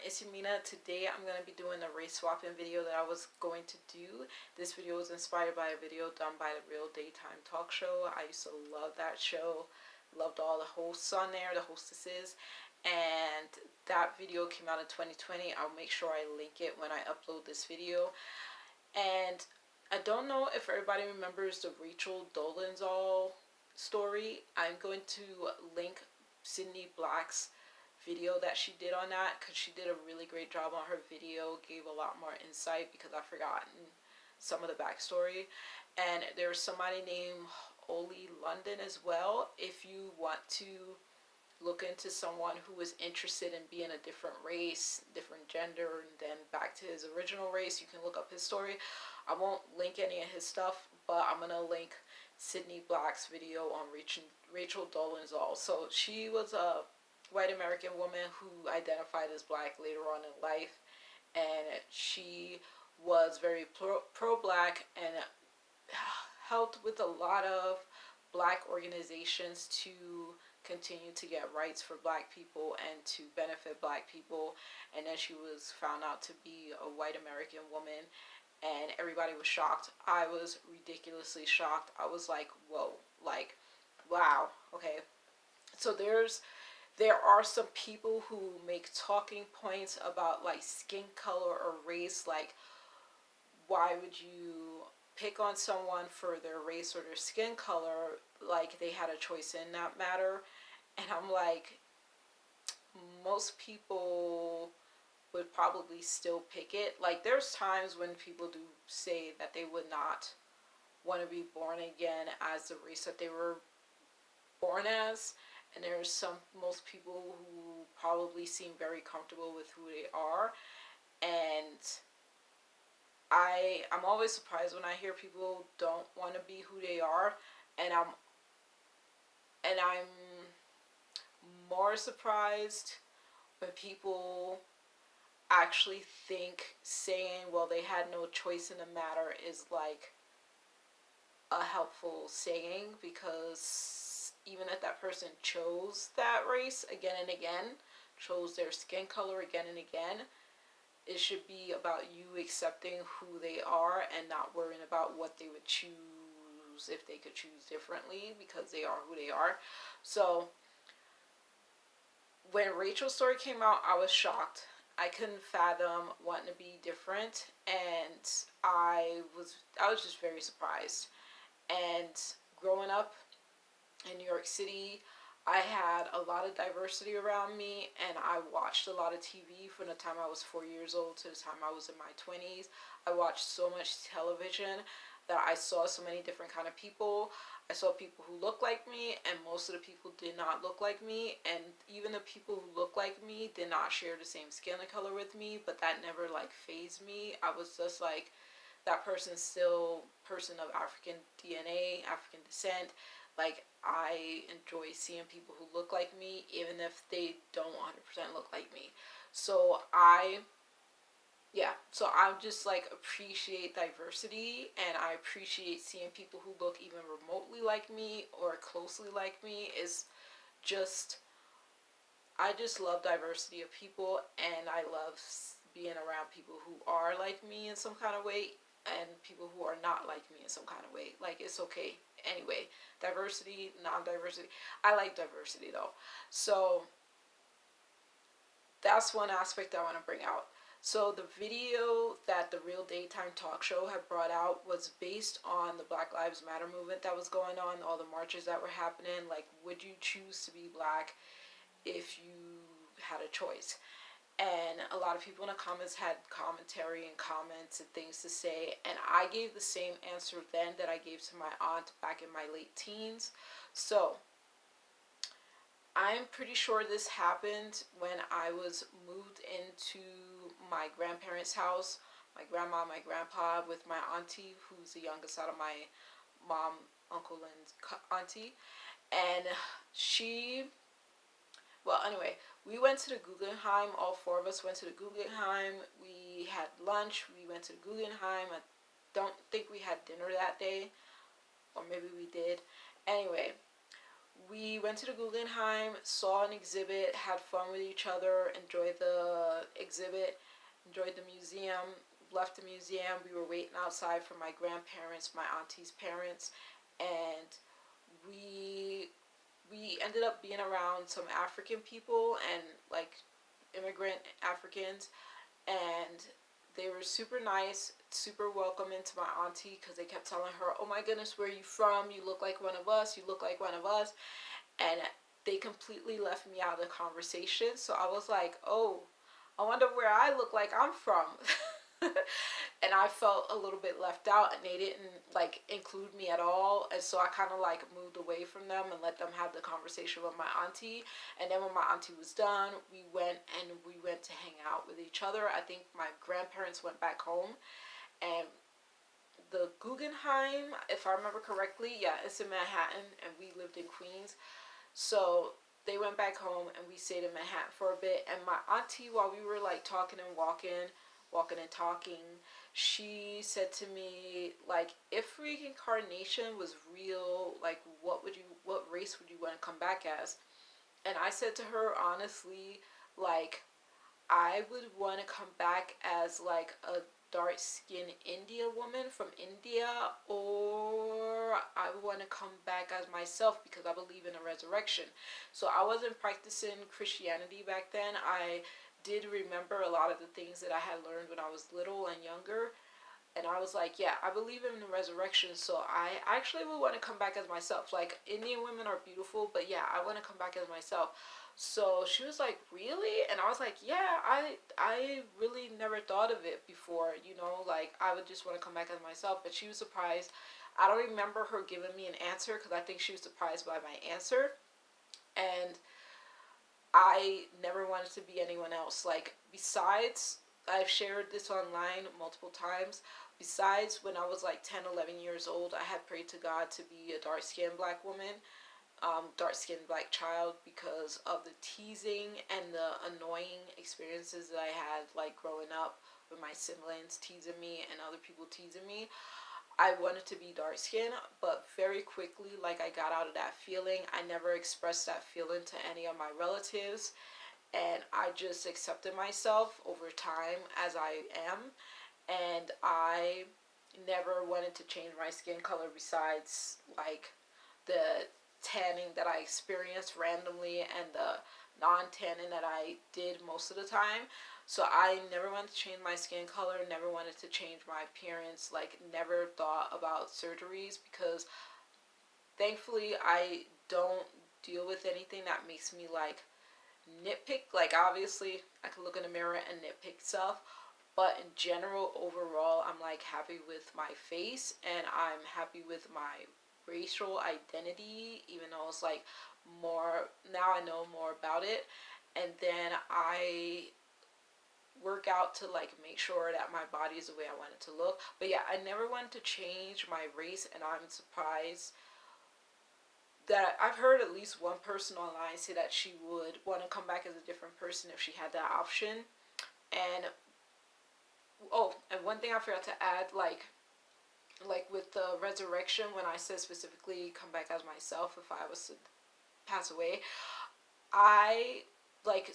it's Yamina. Today I'm going to be doing a race swapping video that I was going to do. This video was inspired by a video done by the Real Daytime Talk Show. I used to love that show. Loved all the hosts on there, the hostesses. And that video came out in 2020. I'll make sure I link it when I upload this video. And I don't know if everybody remembers the Rachel Dolezal story. I'm going to link Sydney Black's video that she did on that, because she did a really great job on her video, gave a lot more insight, because I've forgotten some of the backstory. And there's somebody named Oli London as well. If you want to look into someone who is interested in being a different race, different gender, and then back to his original race, you can look up his story. I won't link any of his stuff, but I'm gonna link Sydney Black's video on Rachel Dolezal. So she was a white American woman who identified as black later on in life, and she was very pro-black and helped with a lot of black organizations to continue to get rights for black people and to benefit black people. And then she was found out to be a white American woman, and everybody was shocked. I was ridiculously shocked. I was like, whoa, like, wow, okay. So there are some people who make talking points about like skin color or race, like why would you pick on someone for their race or their skin color, like they had a choice in that matter. And I'm like, most people would probably still pick it. Like there's times when people do say that they would not want to be born again as the race that they were born as, and there's most people who probably seem very comfortable with who they are. And I'm always surprised when I hear people don't want to be who they are, and I'm more surprised when people actually think saying, well, they had no choice in the matter is like a helpful saying, because even if that person chose that race again and again, chose their skin color again and again, it should be about you accepting who they are and not worrying about what they would choose if they could choose differently, because they are who they are. So when Rachel's story came out, I was shocked. I couldn't fathom wanting to be different, and I was just very surprised. And growing up in New York City, I had a lot of diversity around me, and I watched a lot of TV from the time I was 4 years old to the time I was in my 20s. I watched so much television that I saw so many different kind of people. I saw people who looked like me, and most of the people did not look like me, and even the people who looked like me did not share the same skin color with me, but that never like fazed me. I was just like, that person's still person of African DNA, African descent. Like, I enjoy seeing people who look like me, even if they don't 100% look like me. So so I just like appreciate diversity, and I appreciate seeing people who look even remotely like me or closely like me. Is just, I just love diversity of people, and I love being around people who are like me in some kind of way, and people who are not like me in some kind of way. Like, it's okay. Anyway, diversity, non-diversity. I like diversity though. So that's one aspect I want to bring out. So the video that the Real Daytime Talk Show had brought out was based on the Black Lives Matter movement that was going on, all the marches that were happening. Like, would you choose to be black if you had a choice? And a lot of people in the comments had commentary and comments and things to say, and I gave the same answer then that I gave to my aunt back in my late teens. So I'm pretty sure this happened when I was moved into my grandparents' house, my grandma, my grandpa, with my auntie, who's the youngest out of my mom, uncle, and auntie. And anyway, we went to the Guggenheim. All four of us went to the Guggenheim. We had lunch. We went to the Guggenheim. I don't think we had dinner that day, or maybe we did. Anyway, we went to the Guggenheim, saw an exhibit, had fun with each other, enjoyed the exhibit, enjoyed the museum, left the museum. We were waiting outside for my grandparents, my auntie's parents, and we we ended up being around some African people and like immigrant Africans, and they were super nice, super welcoming to my auntie because they kept telling her, "Oh my goodness, where are you from? You look like one of us. You look like one of us." And they completely left me out of the conversation. So I was like, "Oh, I wonder where I look like I'm from." And I felt a little bit left out, and they didn't like include me at all. And so I kind of like moved away from them and let them have the conversation with my auntie. And then when my auntie was done, we went to hang out with each other. I think my grandparents went back home, and the Guggenheim, if I remember correctly, yeah, it's in Manhattan, and we lived in Queens. So they went back home, and we stayed in Manhattan for a bit. And my auntie, while we were like talking and walking and talking, she said to me, like, if reincarnation was real, like, what race would you want to come back as? And I said to her, honestly, like, I would want to come back as like a dark skinned Indian woman from India, or I would want to come back as myself because I believe in a resurrection. So I wasn't practicing Christianity back then. I did remember a lot of the things that I had learned when I was little and younger. And I was like, yeah, I believe in the resurrection, so I actually would want to come back as myself. Like, Indian women are beautiful, but yeah, I want to come back as myself. So she was like, really? And I was like, yeah, I really never thought of it before, like, I would just want to come back as myself. But she was surprised. I don't remember her giving me an answer because I think she was surprised by my answer. And I never wanted to be anyone else. Like, besides, I've shared this online multiple times. Besides, when I was like 10, 11 years old, I had prayed to God to be a dark-skinned black woman, dark-skinned black child, because of the teasing and the annoying experiences that I had, like, growing up with my siblings teasing me and other people teasing me. I wanted to be dark skinned, but very quickly, like, I got out of that feeling. I never expressed that feeling to any of my relatives, and I just accepted myself over time as I am, and I never wanted to change my skin color besides, like, the tanning that I experienced randomly and the non-tanning that I did most of the time. So I never wanted to change my skin color, never wanted to change my appearance, like, never thought about surgeries because thankfully I don't deal with anything that makes me, like, nitpick. Like, obviously I can look in the mirror and nitpick stuff, but in general, overall, I'm like happy with my face and I'm happy with my racial identity, even though it's like more now I know more about it. And then I work out to like make sure that my body is the way I want it to look. But yeah, I never wanted to change my race, and I'm surprised that I've heard at least one person online say that she would want to come back as a different person if she had that option. And oh, and one thing I forgot to add, like with the resurrection, when I said specifically come back as myself if I was to pass away, I like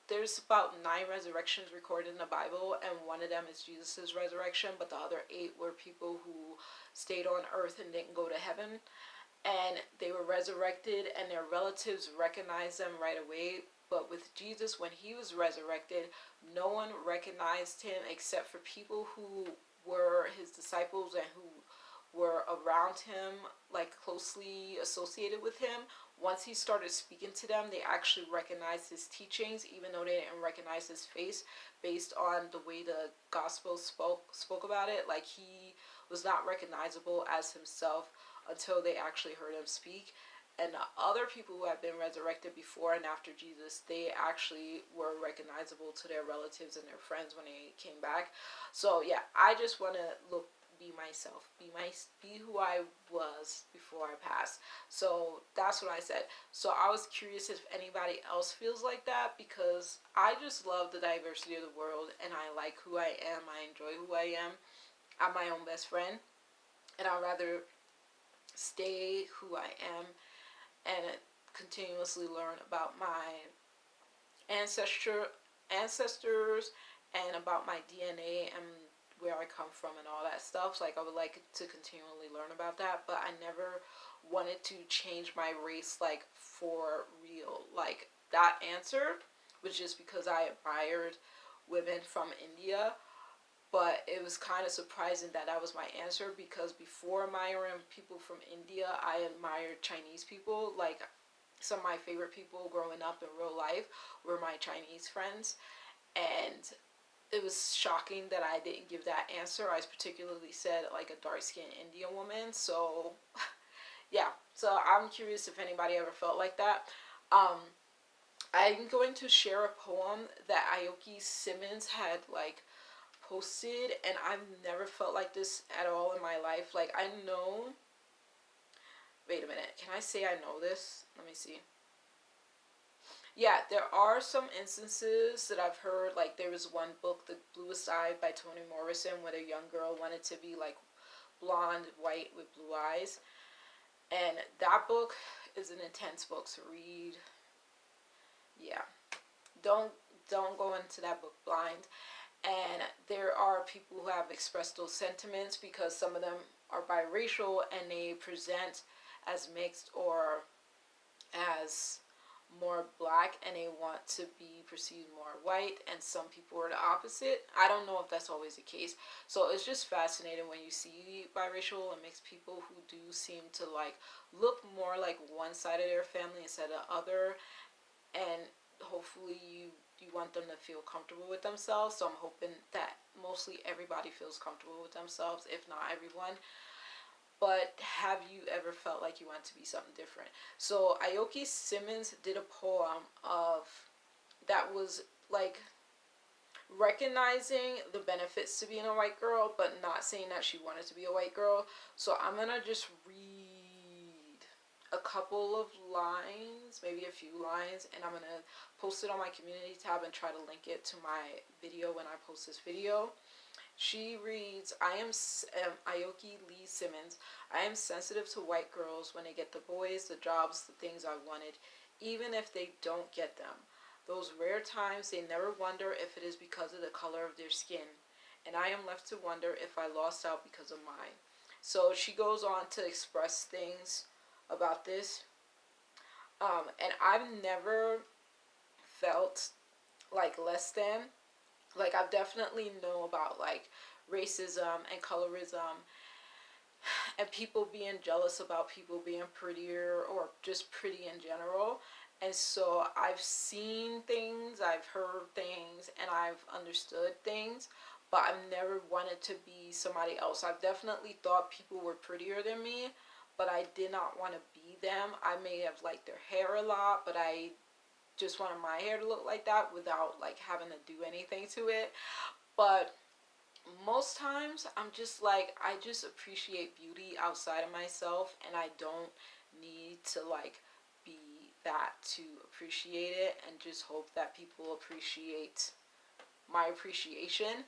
there's about 9 resurrections recorded in the Bible, and one of them is Jesus's resurrection, but the other 8 were people who stayed on earth and didn't go to heaven, and they were resurrected and their relatives recognized them right away. But with Jesus, when he was resurrected, no one recognized him except for people who were his disciples and who were around him, like closely associated with him. Once he started speaking to them, they actually recognized his teachings, even though they didn't recognize his face based on the way the gospel spoke about it. Like, he was not recognizable as himself until they actually heard him speak. And the other people who have been resurrected before and after Jesus, they actually were recognizable to their relatives and their friends when they came back. So yeah, I just want to be myself, be who I was before I passed. So that's what I said. So I was curious if anybody else feels like that, because I just love the diversity of the world and I like who I am. I enjoy who I am. I'm my own best friend, and I'd rather stay who I am and continuously learn about my ancestors and about my DNA and where I come from and all that stuff. So like I would like to continually learn about that, but I never wanted to change my race like for real. Like that answer was just because I admired women from India, but it was kind of surprising that that was my answer because before admiring people from India, I admired Chinese people. Like some of my favorite people growing up in real life were my Chinese friends, and it was shocking that I didn't give that answer. I particularly said like a dark-skinned Indian woman. So yeah, so I'm curious if anybody ever felt like that. Um, I'm going to share a poem that Aoki Simmons had like posted, and I've never felt like this at all in my life. Like I know. Wait a minute. Can I say I know this? Let me see. Yeah, there are some instances that I've heard. Like there was one book, The Bluest Eye by Toni Morrison, where a young girl wanted to be like blonde, white with blue eyes, and that book is an intense book to read. Yeah, don't don't go into that book blind. And there are people who have expressed those sentiments because some of them are biracial and they present as mixed or as more black, and they want to be perceived more white, and some people are the opposite. I don't know if that's always the case. So it's just fascinating when you see biracial and mixed people who do seem to like look more like one side of their family instead of the other, and hopefully you want them to feel comfortable with themselves. So I'm hoping that mostly everybody feels comfortable with themselves, if not everyone. But have you ever felt like you want to be something different? So Aoki Simmons did a poem of that was like recognizing the benefits to being a white girl, but not saying that she wanted to be a white girl. So I'm gonna just read a couple of lines, maybe a few lines, and I'm gonna post it on my community tab and try to link it to my video when I post this video. She reads, I am Aoki Lee Simmons. I am sensitive to white girls when they get the boys, the jobs, the things I wanted, even if they don't get them. Those rare times they never wonder if it is because of the color of their skin. And I am left to wonder if I lost out because of mine. So she goes on to express things about this. And I've never felt like less than. Like I've definitely know about like racism and colorism and people being jealous about people being prettier or just pretty in general. And so I've seen things, I've heard things, and I've understood things, but I've never wanted to be somebody else. I've definitely thought people were prettier than me, but I did not want to be them. I may have liked their hair a lot, but I just wanted my hair to look like that without like having to do anything to it. But most times I'm just like, I just appreciate beauty outside of myself, and I don't need to like be that to appreciate it, and just hope that people appreciate my appreciation.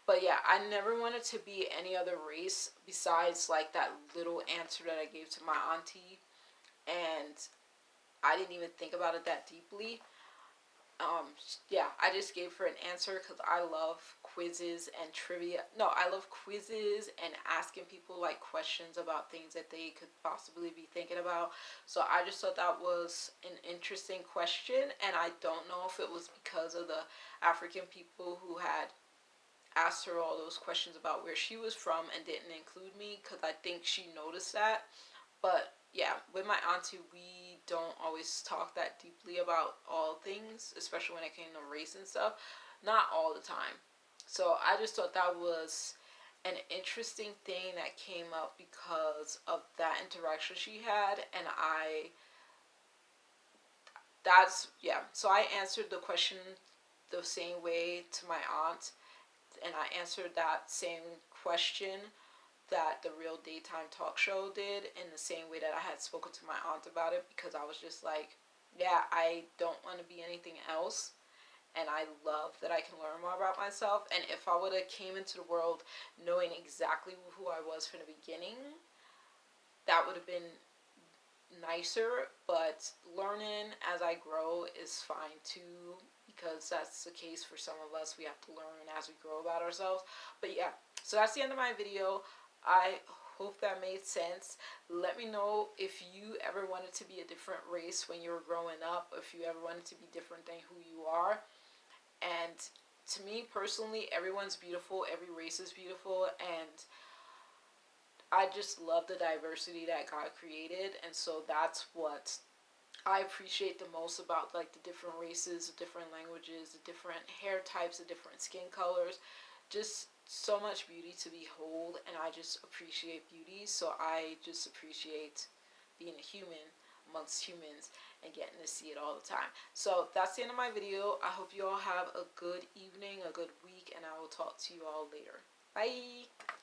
But yeah, I never wanted to be any other race besides like that little answer that I gave to my auntie, and I didn't even think about it that deeply. Yeah, I just gave her an answer because I love quizzes and trivia. No, I love quizzes and asking people like questions about things that they could possibly be thinking about. So I just thought that was an interesting question, and I don't know if it was because of the African people who had asked her all those questions about where she was from and didn't include me, because I think she noticed that. But yeah, with my auntie, we don't always talk that deeply about all things, especially when it came to race and stuff. Not all the time. So I just thought that was an interesting thing that came up because of that interaction she had, and yeah. So I answered the question the same way to my aunt, and I answered that same question that the Real Daytime Talk Show did in the same way that I had spoken to my aunt about it, because I was just like, yeah, I don't want to be anything else, and I love that I can learn more about myself. And if I would have came into the world knowing exactly who I was from the beginning, that would have been nicer, but learning as I grow is fine too, because that's the case for some of us. We have to learn as we grow about ourselves. But yeah, so that's the end of my video. I hope that made sense. Let me know if you ever wanted to be a different race when you were growing up, if you ever wanted to be different than who you are. And to me personally, everyone's beautiful, every race is beautiful, and I just love the diversity that God created. And so that's what I appreciate the most about like the different races, the different languages, the different hair types, the different skin colors. Just so much beauty to behold, and I just appreciate beauty. So I just appreciate being a human amongst humans and getting to see it all the time. So that's the end of my video. I hope you all have a good evening, a good week, and I will talk to you all later. Bye!